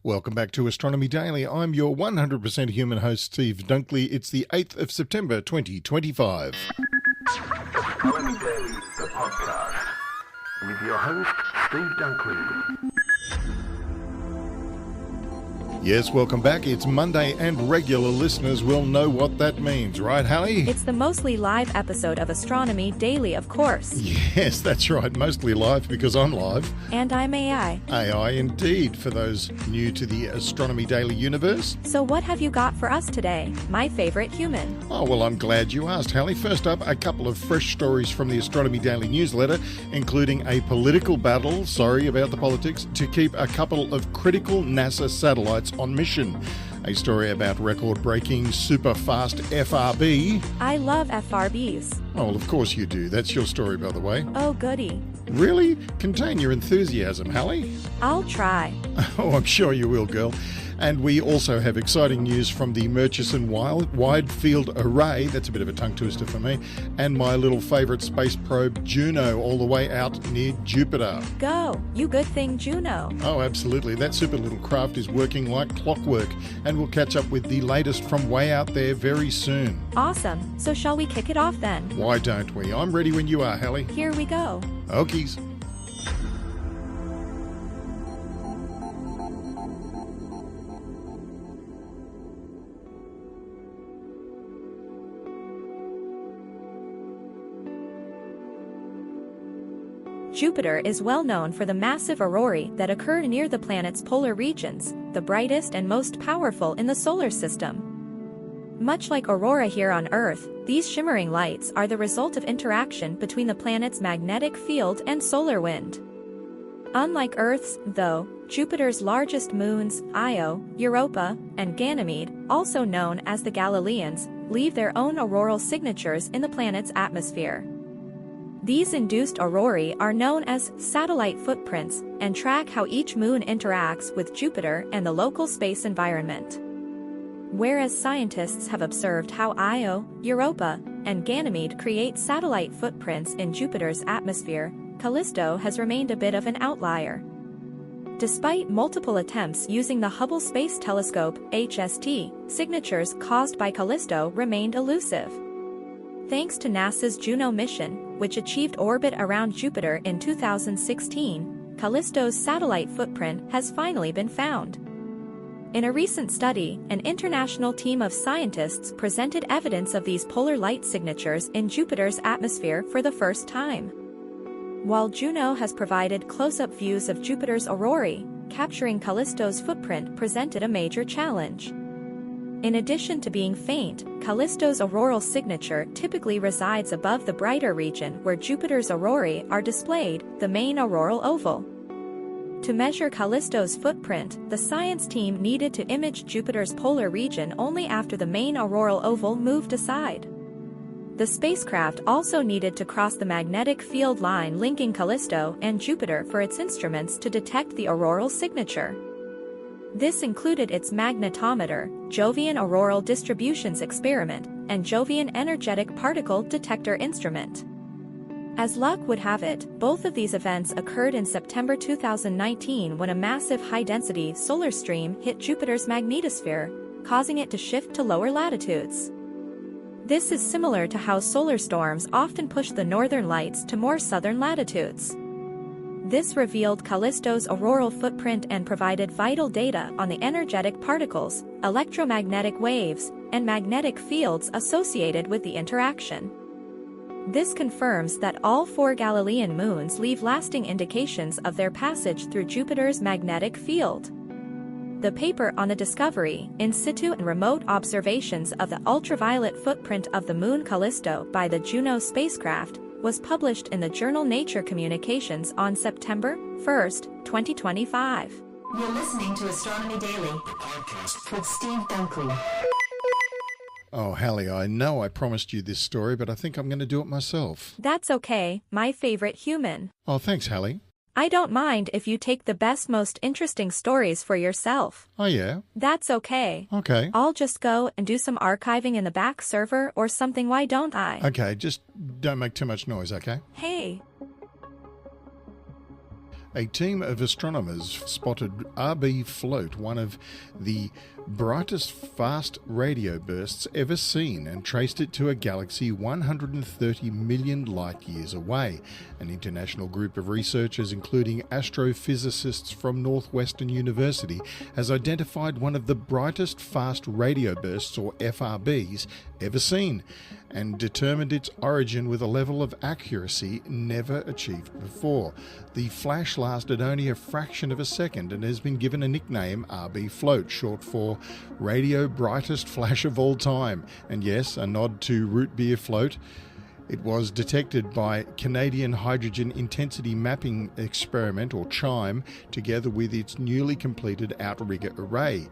Welcome back to Astronomy Daily. I'm your 100% human host, Steve Dunkley. It's the 8th of September, 2025. Astronomy Daily, the podcast, with your host, Steve Dunkley. Yes, welcome back. It's Monday, and regular listeners will know what that means, right, Hallie? It's the mostly live episode of Astronomy Daily, of course. Yes, that's right. Mostly live because I'm live. And I'm AI. AI indeed, for those new to the Astronomy Daily universe. So what have you got for us today, my favorite human? Oh, well, I'm glad you asked, Hallie. First up, a couple of fresh stories from the Astronomy Daily newsletter, including a political battle, sorry about the politics, to keep a couple of critical NASA satellites on mission. A story about record-breaking super-fast FRB. I love FRBs. Oh, well, of course you do. That's your story, by the way. Oh, goody. Really? Contain your enthusiasm, Hallie. I'll try. Oh, I'm sure you will, girl. And we also have exciting news from the Murchison Wide Field Array, that's a bit of a tongue twister for me, and my little favourite space probe, Juno, all the way out near Jupiter. Go, you good thing, Juno. Oh, absolutely. That super little craft is working like clockwork, and we'll catch up with the latest from way out there very soon. Awesome. So shall we kick it off then? Why don't we? I'm ready when you are, Hallie. Here we go. Okies. Jupiter is well known for the massive aurorae that occur near the planet's polar regions, the brightest and most powerful in the solar system. Much like Aurora here on Earth, these shimmering lights are the result of interaction between the planet's magnetic field and solar wind. Unlike Earth's, though, Jupiter's largest moons, Io, Europa, and Ganymede, also known as the Galileans, leave their own auroral signatures in the planet's atmosphere. These induced aurorae are known as satellite footprints and track how each moon interacts with Jupiter and the local space environment. Whereas scientists have observed how Io, Europa, and Ganymede create satellite footprints in Jupiter's atmosphere, Callisto has remained a bit of an outlier. Despite multiple attempts using the Hubble Space Telescope (HST), signatures caused by Callisto remained elusive. Thanks to NASA's Juno mission, which achieved orbit around Jupiter in 2016, Callisto's satellite footprint has finally been found. In a recent study, an international team of scientists presented evidence of these polar light signatures in Jupiter's atmosphere for the first time. While Juno has provided close-up views of Jupiter's aurorae, capturing Callisto's footprint presented a major challenge. In addition to being faint, Callisto's auroral signature typically resides above the brighter region where Jupiter's aurorae are displayed, the main auroral oval. To measure Callisto's footprint, the science team needed to image Jupiter's polar region only after the main auroral oval moved aside. The spacecraft also needed to cross the magnetic field line linking Callisto and Jupiter for its instruments to detect the auroral signature. This included its magnetometer, Jovian Auroral Distributions Experiment, and Jovian Energetic Particle Detector Instrument. As luck would have it, both of these events occurred in September 2019 when a massive high-density solar stream hit Jupiter's magnetosphere, causing it to shift to lower latitudes. This is similar to how solar storms often push the northern lights to more southern latitudes. This revealed Callisto's auroral footprint and provided vital data on the energetic particles, electromagnetic waves, and magnetic fields associated with the interaction. This confirms that all 4 Galilean moons leave lasting indications of their passage through Jupiter's magnetic field. The paper on the discovery, in situ and remote observations of the ultraviolet footprint of the moon Callisto by the Juno spacecraft, was published in the journal Nature Communications on September 1, 2025. You're listening to Astronomy Daily, the podcast with Steve Dunkley. Oh, Hallie, I know I promised you this story, but I think I'm going to do it myself. That's okay, my favorite human. Oh, thanks, Hallie. I don't mind if you take the best, most interesting stories for yourself. Oh, yeah? That's okay. Okay. I'll just go and do some archiving in the back server or something, why don't I? Okay, just don't make too much noise, okay? Hey. A team of astronomers spotted RB float, one of the brightest fast radio bursts ever seen, and traced it to a galaxy 130 million light-years away. An international group of researchers, including astrophysicists from Northwestern University, has identified one of the brightest fast radio bursts, or FRBs, ever seen, and determined its origin with a level of accuracy never achieved before. The flash lasted only a fraction of a second and has been given a nickname RB Float, short for Radio Brightest Flash of All Time, and yes, a nod to root beer float. It was detected by Canadian Hydrogen Intensity Mapping Experiment, or CHIME, together with its newly completed outrigger array.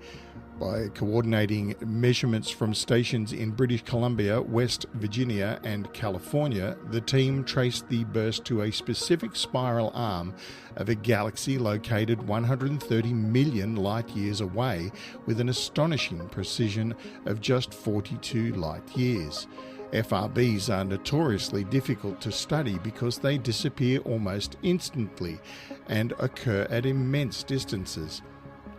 By coordinating measurements from stations in British Columbia, West Virginia and California, the team traced the burst to a specific spiral arm of a galaxy located 130 million light-years away with an astonishing precision of just 42 light-years. FRBs are notoriously difficult to study because they disappear almost instantly and occur at immense distances.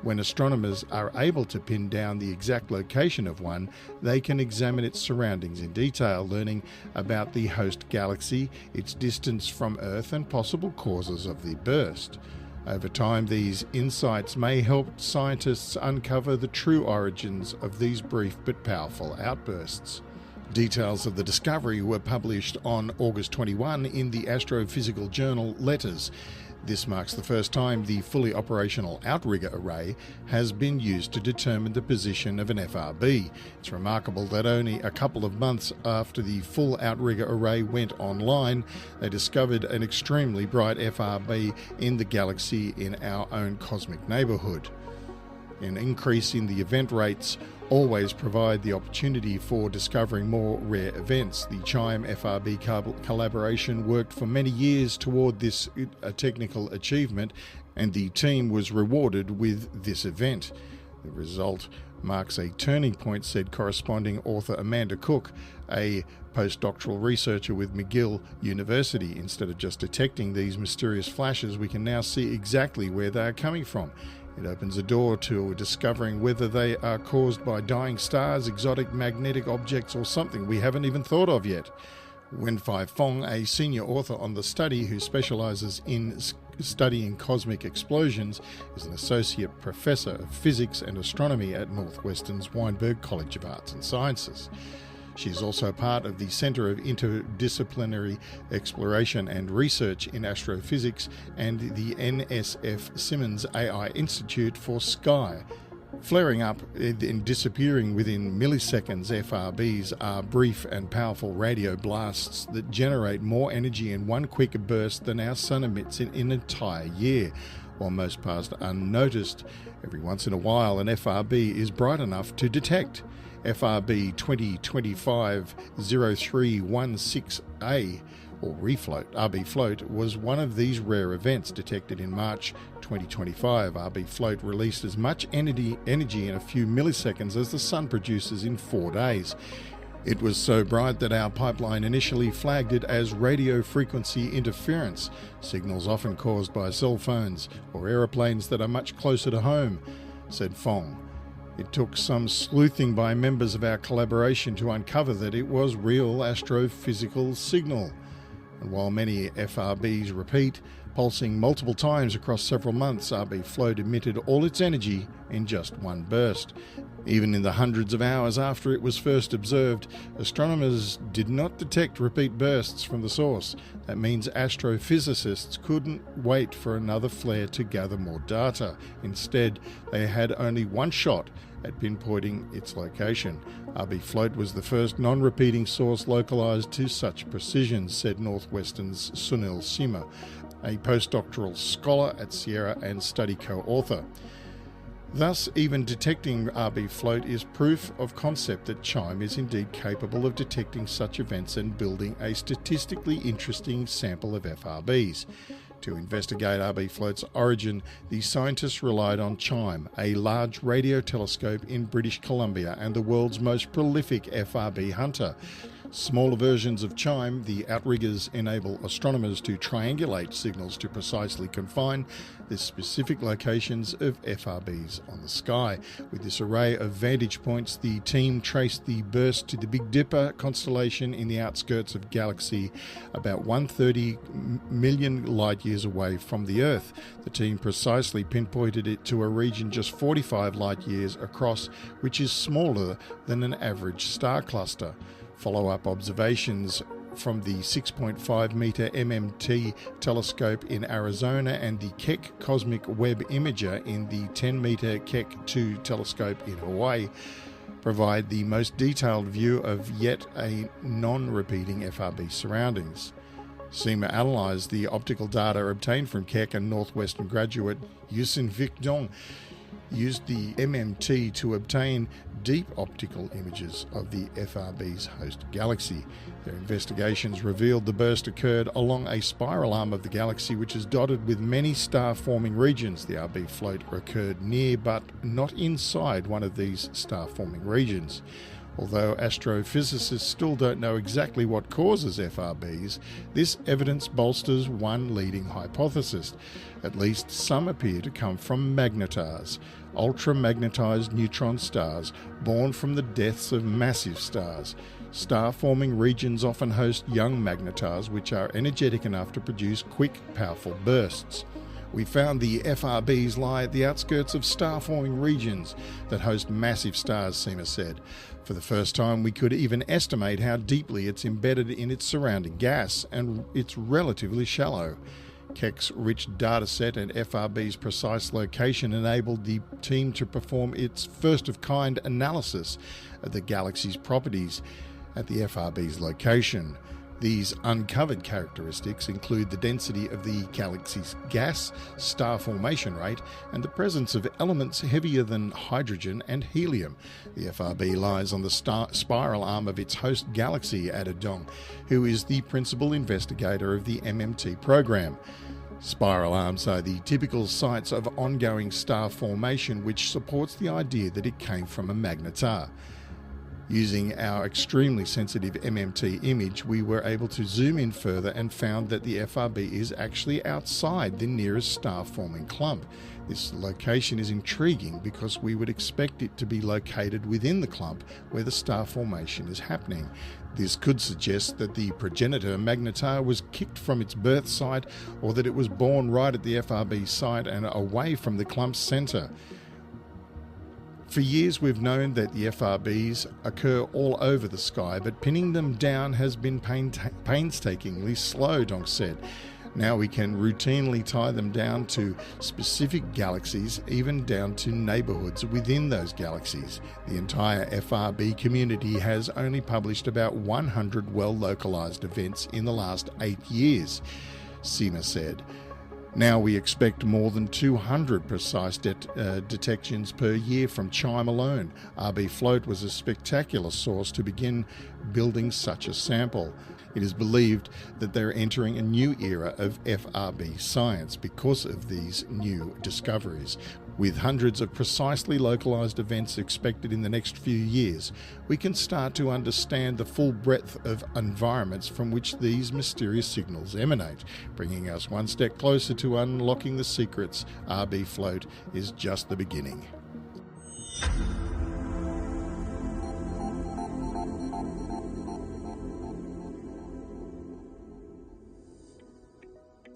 When astronomers are able to pin down the exact location of one, they can examine its surroundings in detail, learning about the host galaxy, its distance from Earth, and possible causes of the burst. Over time, these insights may help scientists uncover the true origins of these brief but powerful outbursts. Details of the discovery were published on August 21 in the astrophysical journal Letters. This marks the first time the fully operational outrigger array has been used to determine the position of an FRB. It's remarkable that only a couple of months after the full outrigger array went online, they discovered an extremely bright FRB in the galaxy in our own cosmic neighbourhood. An increase in the event rates always provide the opportunity for discovering more rare events. The CHIME FRB collaboration worked for many years toward this technical achievement, and the team was rewarded with this event. The result marks a turning point, said corresponding author Amanda Cook, a postdoctoral researcher with McGill University. Instead of just detecting these mysterious flashes, we can now see exactly where they are coming from. It opens a door to discovering whether they are caused by dying stars, exotic magnetic objects, or something we haven't even thought of yet. Wenfei Fong, a senior author on the study who specialises in studying cosmic explosions, is an associate professor of physics and astronomy at Northwestern's Weinberg College of Arts and Sciences. She is also part of the Centre of Interdisciplinary Exploration and Research in Astrophysics and the NSF Simmons AI Institute for Sky. Flaring up and disappearing within milliseconds, FRBs are brief and powerful radio blasts that generate more energy in one quick burst than our sun emits in an entire year. While most pass unnoticed, every once in a while an FRB is bright enough to detect. FRB 2025-0316A, or RB Float, was one of these rare events detected in March 2025. RB Float released as much energy in a few milliseconds as the sun produces in 4 days. It was so bright that our pipeline initially flagged it as radio frequency interference, signals often caused by cell phones or aeroplanes that are much closer to home, said Fong. It took some sleuthing by members of our collaboration to uncover that it was real astrophysical signal. And while many FRBs repeat, pulsing multiple times across several months, RB Float emitted all its energy in just one burst. Even in the hundreds of hours after it was first observed, astronomers did not detect repeat bursts from the source. That means astrophysicists couldn't wait for another flare to gather more data. Instead, they had only one shot at pinpointing its location. RB Float was the first non-repeating source localized to such precision, said Northwestern's Sunil Sima, a postdoctoral scholar at Sierra and study co-author. Thus, even detecting RB Float is proof of concept that CHIME is indeed capable of detecting such events and building a statistically interesting sample of FRBs. To investigate RB Float's origin, the scientists relied on CHIME, a large radio telescope in British Columbia and the world's most prolific FRB hunter. Smaller versions of CHIME, the outriggers enable astronomers to triangulate signals to precisely confine the specific locations of FRBs on the sky. With this array of vantage points, the team traced the burst to the Big Dipper constellation in the outskirts of galaxy about 130 million light years away from the Earth. The team precisely pinpointed it to a region just 45 light years across, which is smaller than an average star cluster. Follow-up observations from the 6.5 metre MMT telescope in Arizona and the Keck Cosmic Web Imager in the 10 metre Keck 2 telescope in Hawaii provide the most detailed view of yet a non-repeating FRB surroundings. SEMA analysed the optical data obtained from Keck, and Northwestern graduate Yusin Vic Dong used the MMT to obtain deep optical images of the FRB's host galaxy. Their investigations revealed the burst occurred along a spiral arm of the galaxy, which is dotted with many star-forming regions. The RB float occurred near but not inside one of these star-forming regions. Although astrophysicists still don't know exactly what causes FRBs, this evidence bolsters one leading hypothesis. At least some appear to come from magnetars, ultra-magnetized neutron stars born from the deaths of massive stars. Star-forming regions often host young magnetars which are energetic enough to produce quick, powerful bursts. We found the FRBs lie at the outskirts of star-forming regions that host massive stars, SEMA said. For the first time, we could even estimate how deeply it's embedded in its surrounding gas, and it's relatively shallow. Keck's rich dataset and FRB's precise location enabled the team to perform its first-of-kind analysis of the galaxy's properties at the FRB's location. These uncovered characteristics include the density of the galaxy's gas, star formation rate, and the presence of elements heavier than hydrogen and helium. The FRB lies on the spiral arm of its host galaxy, added Dong, who is the principal investigator of the MMT program. Spiral arms are the typical sites of ongoing star formation, which supports the idea that it came from a magnetar. Using our extremely sensitive MMT image, we were able to zoom in further and found that the FRB is actually outside the nearest star-forming clump. This location is intriguing because we would expect it to be located within the clump where the star formation is happening. This could suggest that the progenitor magnetar was kicked from its birth site, or that it was born right at the FRB site and away from the clump's centre. For years we've known that the FRBs occur all over the sky, but pinning them down has been painstakingly slow, Dong said. Now we can routinely tie them down to specific galaxies, even down to neighbourhoods within those galaxies. The entire FRB community has only published about 100 well-localised events in the last 8 years, SEMA said. Now we expect more than 200 precise detections per year from CHIME alone. RB Float was a spectacular source to begin building such a sample. It is believed that they're entering a new era of FRB science because of these new discoveries. With hundreds of precisely localised events expected in the next few years, we can start to understand the full breadth of environments from which these mysterious signals emanate, bringing us one step closer to unlocking the secrets. RB Float is just the beginning.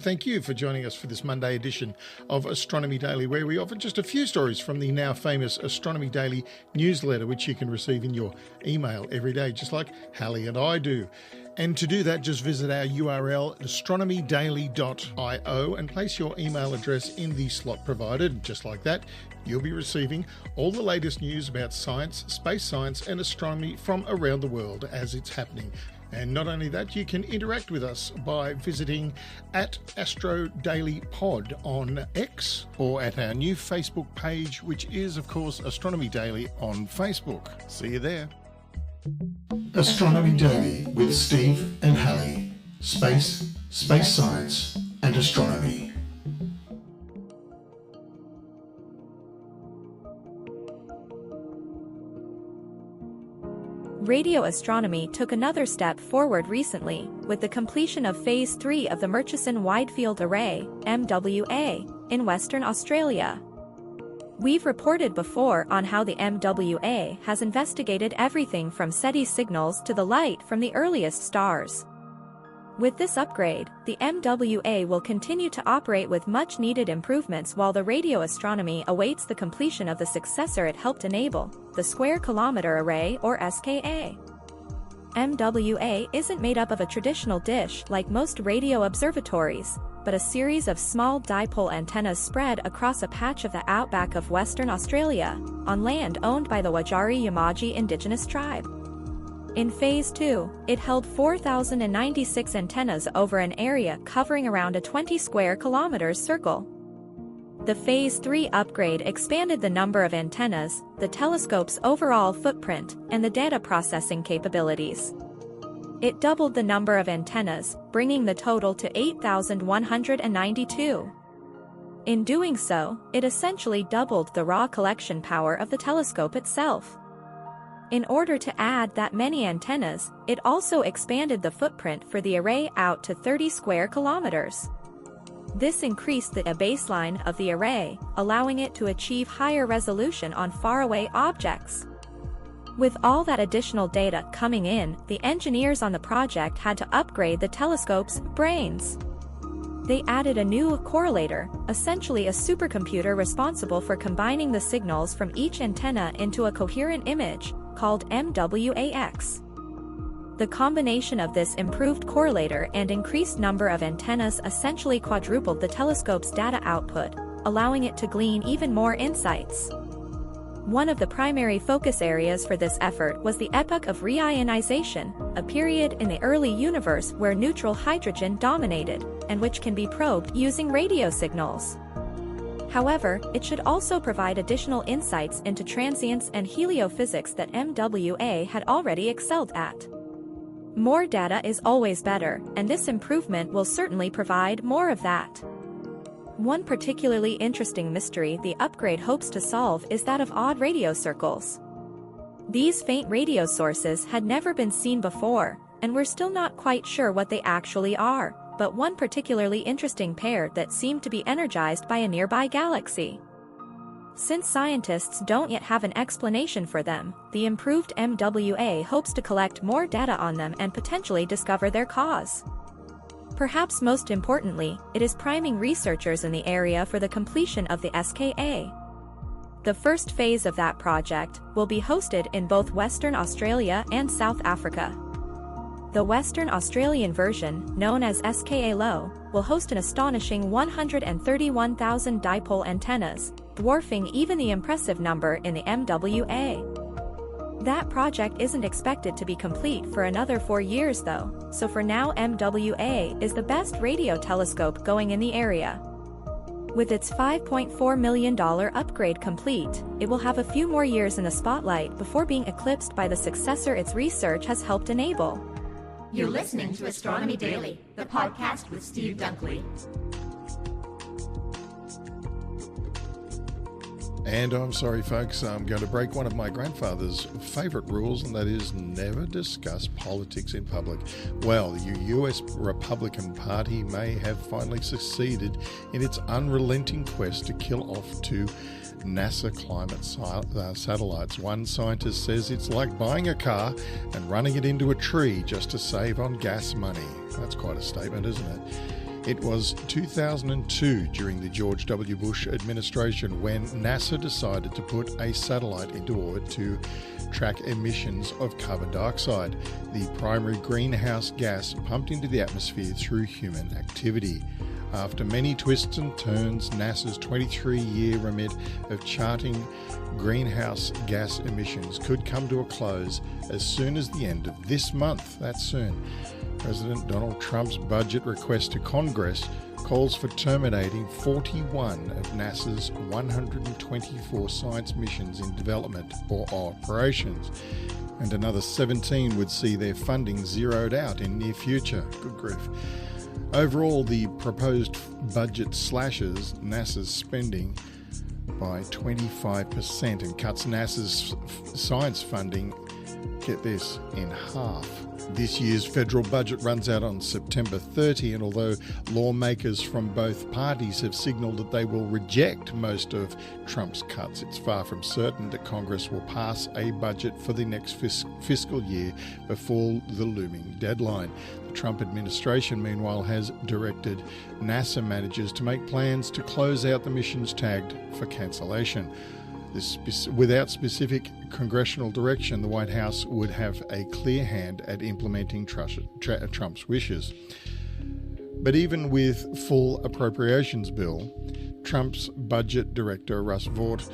Thank you for joining us for this Monday edition of Astronomy Daily, where we offer just a few stories from the now famous Astronomy Daily newsletter, which you can receive in your email every day, just like Hallie and I do. And to do that, just visit our URL, astronomydaily.io, and place your email address in the slot provided. Just like that, you'll be receiving all the latest news about science, space science, and astronomy from around the world as it's happening. And not only that, you can interact with us by visiting at Astro Daily Pod on X, or at our new Facebook page, which is, of course, Astronomy Daily on Facebook. See you there. Astronomy Daily with Steve and Hallie. Space, space science, and astronomy. Radio astronomy took another step forward recently, with the completion of Phase 3 of the Murchison Wide Field Array, MWA, in Western Australia. We've reported before on how the MWA has investigated everything from SETI signals to the light from the earliest stars. With this upgrade, the MWA will continue to operate with much-needed improvements while the radio astronomy awaits the completion of the successor it helped enable, the Square Kilometre Array or SKA. MWA isn't made up of a traditional dish like most radio observatories, but a series of small dipole antennas spread across a patch of the outback of Western Australia, on land owned by the Wajari-Yamaji indigenous tribe. In Phase 2, it held 4,096 antennas over an area covering around a 20 square kilometers circle. The Phase 3 upgrade expanded the number of antennas, the telescope's overall footprint, and the data processing capabilities. It doubled the number of antennas, bringing the total to 8,192. In doing so, it essentially doubled the raw collection power of the telescope itself. In order to add that many antennas, it also expanded the footprint for the array out to 30 square kilometers. This increased the baseline of the array, allowing it to achieve higher resolution on faraway objects. With all that additional data coming in, the engineers on the project had to upgrade the telescope's brains. They added a new correlator, essentially a supercomputer responsible for combining the signals from each antenna into a coherent image, called MWAX. The combination of this improved correlator and increased number of antennas essentially quadrupled the telescope's data output, allowing it to glean even more insights. One of the primary focus areas for this effort was the epoch of reionization, a period in the early universe where neutral hydrogen dominated, and which can be probed using radio signals. However, it should also provide additional insights into transients and heliophysics that MWA had already excelled at. More data is always better, and this improvement will certainly provide more of that. One particularly interesting mystery the upgrade hopes to solve is that of odd radio circles. These faint radio sources had never been seen before, and we're still not quite sure what they actually are, but one particularly interesting pair that seemed to be energized by a nearby galaxy. Since scientists don't yet have an explanation for them, the improved MWA hopes to collect more data on them and potentially discover their cause. Perhaps most importantly, it is priming researchers in the area for the completion of the SKA. The first phase of that project will be hosted in both Western Australia and South Africa. The Western Australian version, known as SKA Low, will host an astonishing 131,000 dipole antennas, dwarfing even the impressive number in the MWA. That project isn't expected to be complete for another 4 years though, so for now MWA is the best radio telescope going in the area. With its $5.4 million upgrade complete, it will have a few more years in the spotlight before being eclipsed by the successor its research has helped enable. You're listening to Astronomy Daily, the podcast with Steve Dunkley. And I'm sorry, folks, I'm going to break one of my grandfather's favourite rules, and that is never discuss politics in public. Well, the US Republican Party may have finally succeeded in its unrelenting quest to kill off 2 NASA climate satellites. One scientist says it's like buying a car and running it into a tree just to save on gas money. That's quite a statement, isn't it? It was 2002 during the George W. Bush administration when NASA decided to put a satellite into orbit to track emissions of carbon dioxide, the primary greenhouse gas pumped into the atmosphere through human activity. After many twists and turns, NASA's 23-year remit of charting greenhouse gas emissions could come to a close as soon as the end of this month. That's soon. President Donald Trump's budget request to Congress calls for terminating 41 of NASA's 124 science missions in development or operations, and another 17 would see their funding zeroed out in near future. Good grief. Overall, the proposed budget slashes NASA's spending by 25% and cuts NASA's science funding get this, in half. This year's federal budget runs out on September 30, and although lawmakers from both parties have signalled that they will reject most of Trump's cuts, it's far from certain that Congress will pass a budget for the next fiscal year before the looming deadline. The Trump administration, meanwhile, has directed NASA managers to make plans to close out the missions tagged for cancellation. Without specific congressional direction, the White House would have a clear hand at implementing Trump's wishes. But even with full appropriations bill, Trump's budget director, Russ Vought,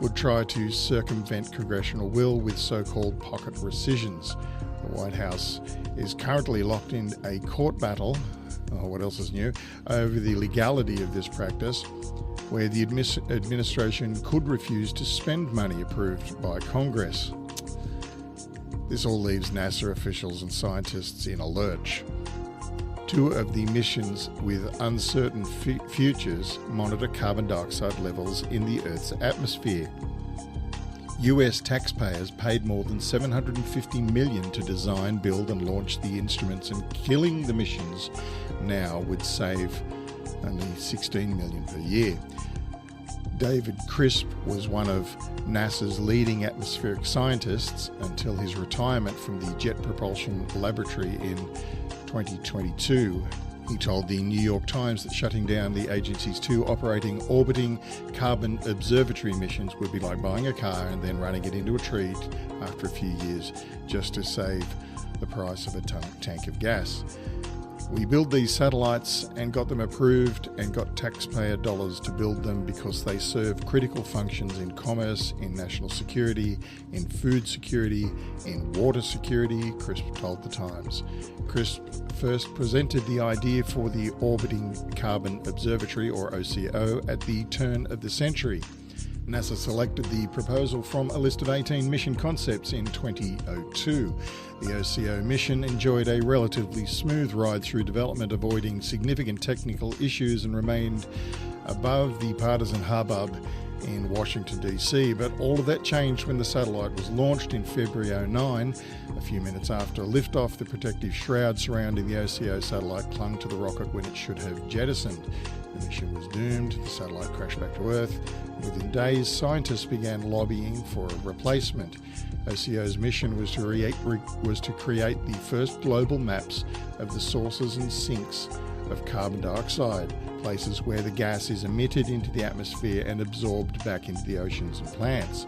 would try to circumvent congressional will with so-called pocket rescissions. The White House is currently locked in a court battle, what else is new, over the legality of this practice, where the administration could refuse to spend money approved by Congress. This all leaves NASA officials and scientists in a lurch. Two of the missions with uncertain futures monitor carbon dioxide levels in the Earth's atmosphere. US taxpayers paid more than $750 million to design, build and launch the instruments, and killing the missions now would save only $16 million per year. David Crisp was one of NASA's leading atmospheric scientists until his retirement from the Jet Propulsion Laboratory in 2022. He told the New York Times that shutting down the agency's two operating orbiting carbon observatory missions would be like buying a car and then running it into a tree after a few years just to save the price of a tank of gas. We built these satellites and got them approved and got taxpayer dollars to build them because they serve critical functions in commerce, in national security, in food security, in water security, Crisp told the Times. Crisp first presented the idea for the Orbiting Carbon Observatory, or OCO, at the turn of the century. NASA selected the proposal from a list of 18 mission concepts in 2002. The OCO mission enjoyed a relatively smooth ride through development, avoiding significant technical issues, and remained above the partisan hubbub in Washington, D.C. But all of that changed when the satellite was launched in February 2009. A few minutes after liftoff, the protective shroud surrounding the OCO satellite clung to the rocket when it should have jettisoned. The mission was doomed, the satellite crashed back to Earth. Within days, scientists began lobbying for a replacement. OCO's mission was to create the first global maps of the sources and sinks of carbon dioxide, places where the gas is emitted into the atmosphere and absorbed back into the oceans and plants.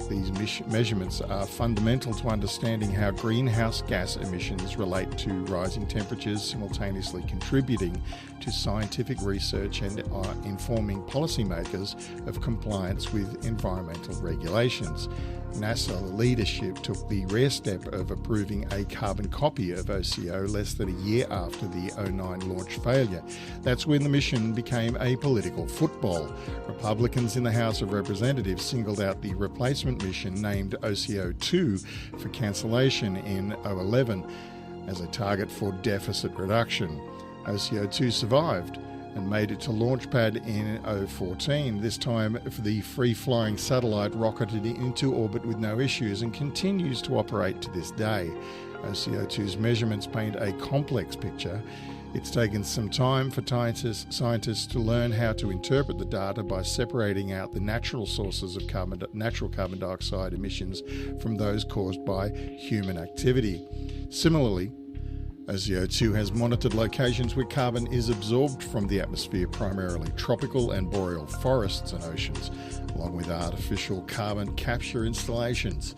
These measurements are fundamental to understanding how greenhouse gas emissions relate to rising temperatures, simultaneously contributing to scientific research and are informing policymakers of compliance with environmental regulations. NASA leadership took the rare step of approving a carbon copy of OCO less than a year after the 2009 launch failure. That's when the mission became a political football. Republicans in the House of Representatives singled out the replacement mission named OCO-2 for cancellation in 2011 as a target for deficit reduction. OCO-2 survived and made it to launch pad in 2014. This time, the free-flying satellite rocketed into orbit with no issues and continues to operate to this day. OCO-2's measurements paint a complex picture. It's taken some time for scientists to learn how to interpret the data by separating out the natural sources of natural carbon dioxide emissions from those caused by human activity. Similarly, OCO-2 has monitored locations where carbon is absorbed from the atmosphere, primarily tropical and boreal forests and oceans, along with artificial carbon capture installations.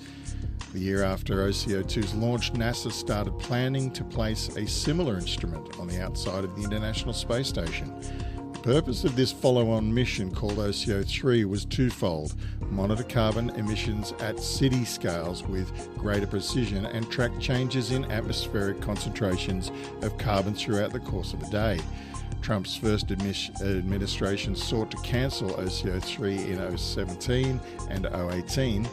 The year after OCO-2's launch, NASA started planning to place a similar instrument on the outside of the International Space Station. The purpose of this follow-on mission, called OCO-3, was twofold: monitor carbon emissions at city scales with greater precision and track changes in atmospheric concentrations of carbon throughout the course of a day. Trump's first administration sought to cancel OCO-3 in 2017 and 2018.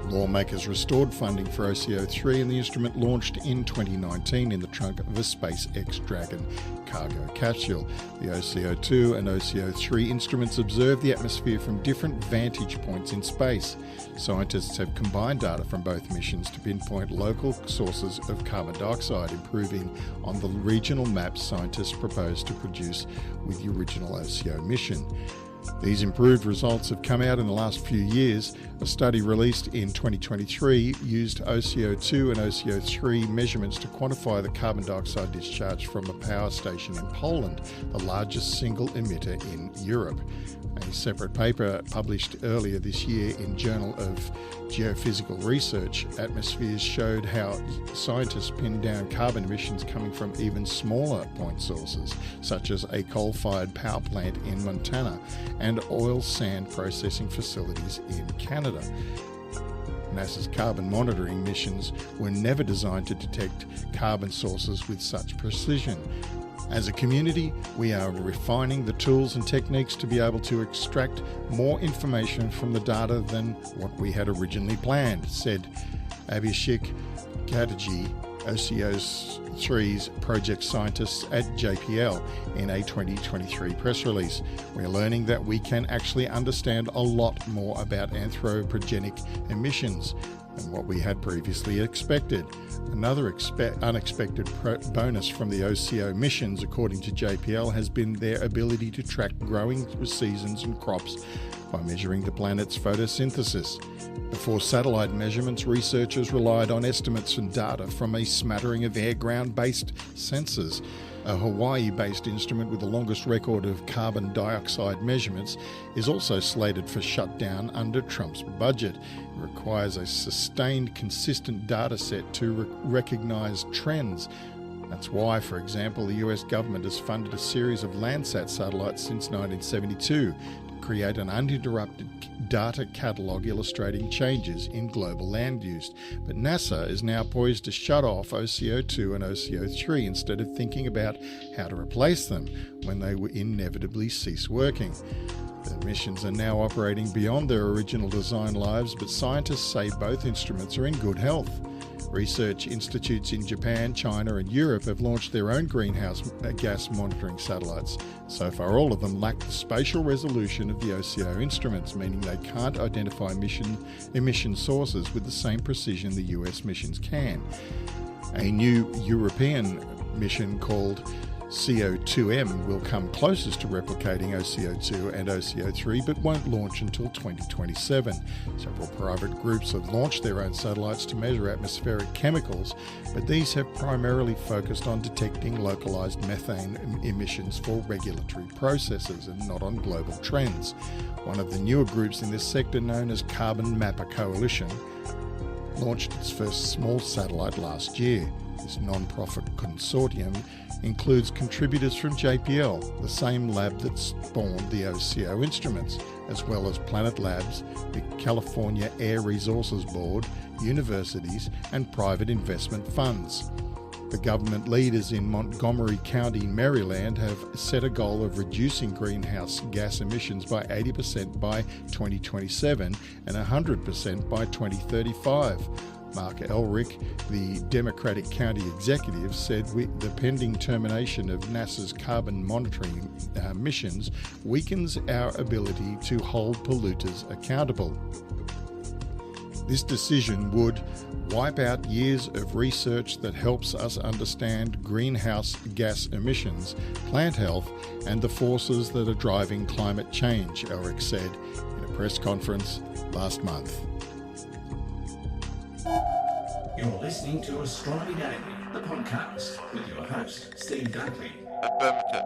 Lawmakers restored funding for OCO3 and the instrument launched in 2019 in the trunk of a SpaceX Dragon cargo capsule. The OCO2 and OCO3 instruments observe the atmosphere from different vantage points in space. Scientists have combined data from both missions to pinpoint local sources of carbon dioxide, improving on the regional maps scientists proposed to produce with the original OCO mission. These improved results have come out in the last few years. A study released in 2023 used OCO2 and OCO3 measurements to quantify the carbon dioxide discharge from a power station in Poland, the largest single emitter in Europe. A separate paper published earlier this year in Journal of Geophysical Research, Atmospheres, showed how scientists pinned down carbon emissions coming from even smaller point sources, such as a coal-fired power plant in Montana and oil sand processing facilities in Canada. NASA's carbon monitoring missions were never designed to detect carbon sources with such precision. As a community, we are refining the tools and techniques to be able to extract more information from the data than what we had originally planned, said Abhishek Chatterjee, OCO3's project scientist at JPL, in a 2023 press release. We're learning that we can actually understand a lot more about anthropogenic emissions than what we had previously expected. Another unexpected bonus from the OCO missions, according to JPL, has been their ability to track growing seasons and crops by measuring the planet's photosynthesis. Before satellite measurements, researchers relied on estimates and data from a smattering of air-ground-based sensors. A Hawaii-based instrument with the longest record of carbon dioxide measurements is also slated for shutdown under Trump's budget. It requires a sustained, consistent data set to recognise trends. That's why, for example, the US government has funded a series of Landsat satellites since 1972 to create an uninterrupted data catalogue illustrating changes in global land use. But NASA is now poised to shut off OCO2 and OCO3 instead of thinking about how to replace them when they will inevitably cease working. The missions are now operating beyond their original design lives, but scientists say both instruments are in good health. Research institutes in Japan, China and Europe have launched their own greenhouse gas monitoring satellites. So far, all of them lack the spatial resolution of the OCO instruments, meaning they can't identify emission sources with the same precision the US missions can. A new European mission called CO2M will come closest to replicating OCO2 and OCO3, but won't launch until 2027. Several private groups have launched their own satellites to measure atmospheric chemicals, but these have primarily focused on detecting localized methane emissions for regulatory processes and not on global trends. One of the newer groups in this sector, known as Carbon Mapper Coalition, launched its first small satellite last year. This non-profit consortium includes contributors from JPL, the same lab that spawned the OCO instruments, as well as Planet Labs, the California Air Resources Board, universities, and private investment funds. The government leaders in Montgomery County, Maryland, have set a goal of reducing greenhouse gas emissions by 80% by 2027 and 100% by 2035. Mark Elrick, the Democratic County Executive, said the pending termination of NASA's carbon monitoring missions weakens our ability to hold polluters accountable. This decision would wipe out years of research that helps us understand greenhouse gas emissions, plant health, and the forces that are driving climate change, Elrick said in a press conference last month. You're listening to Astronomy Daily, the podcast, with your host, Steve Dunkley. Affirmative.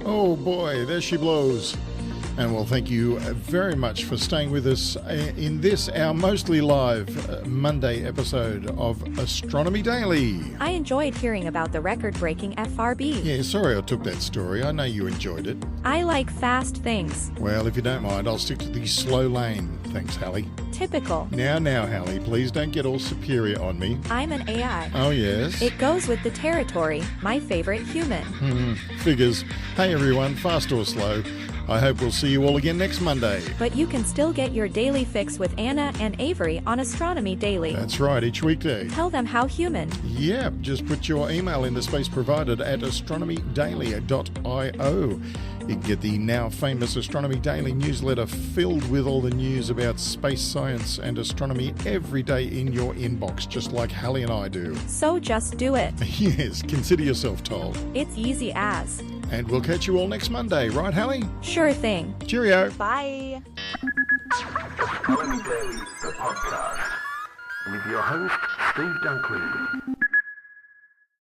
Oh boy, there she blows. And well, thank you very much for staying with us in this, our mostly live Monday episode of Astronomy Daily. I enjoyed hearing about the record-breaking FRB. Yeah, sorry I took that story. I know you enjoyed it. I like fast things. Well, if you don't mind, I'll stick to the slow lane. Thanks, Hallie. Typical. Now, Hallie, please don't get all superior on me. I'm an AI. Oh, yes? It goes with the territory. My favorite human. Figures. Hey, everyone, fast or slow. I hope we'll see you all again next Monday. But you can still get your daily fix with Anna and Avery on Astronomy Daily. That's right, each weekday. Tell them how human. Yep, just put your email in the space provided at astronomydaily.io. You can get the now famous Astronomy Daily newsletter filled with all the news about space science and astronomy every day in your inbox, just like Hallie and I do. So just do it. Yes, consider yourself told. It's easy as. And we'll catch you all next Monday, right, Hallie? Sure thing. Cheerio. Bye. Astronomy Daily, the podcast, with your host, Steve Dunkley.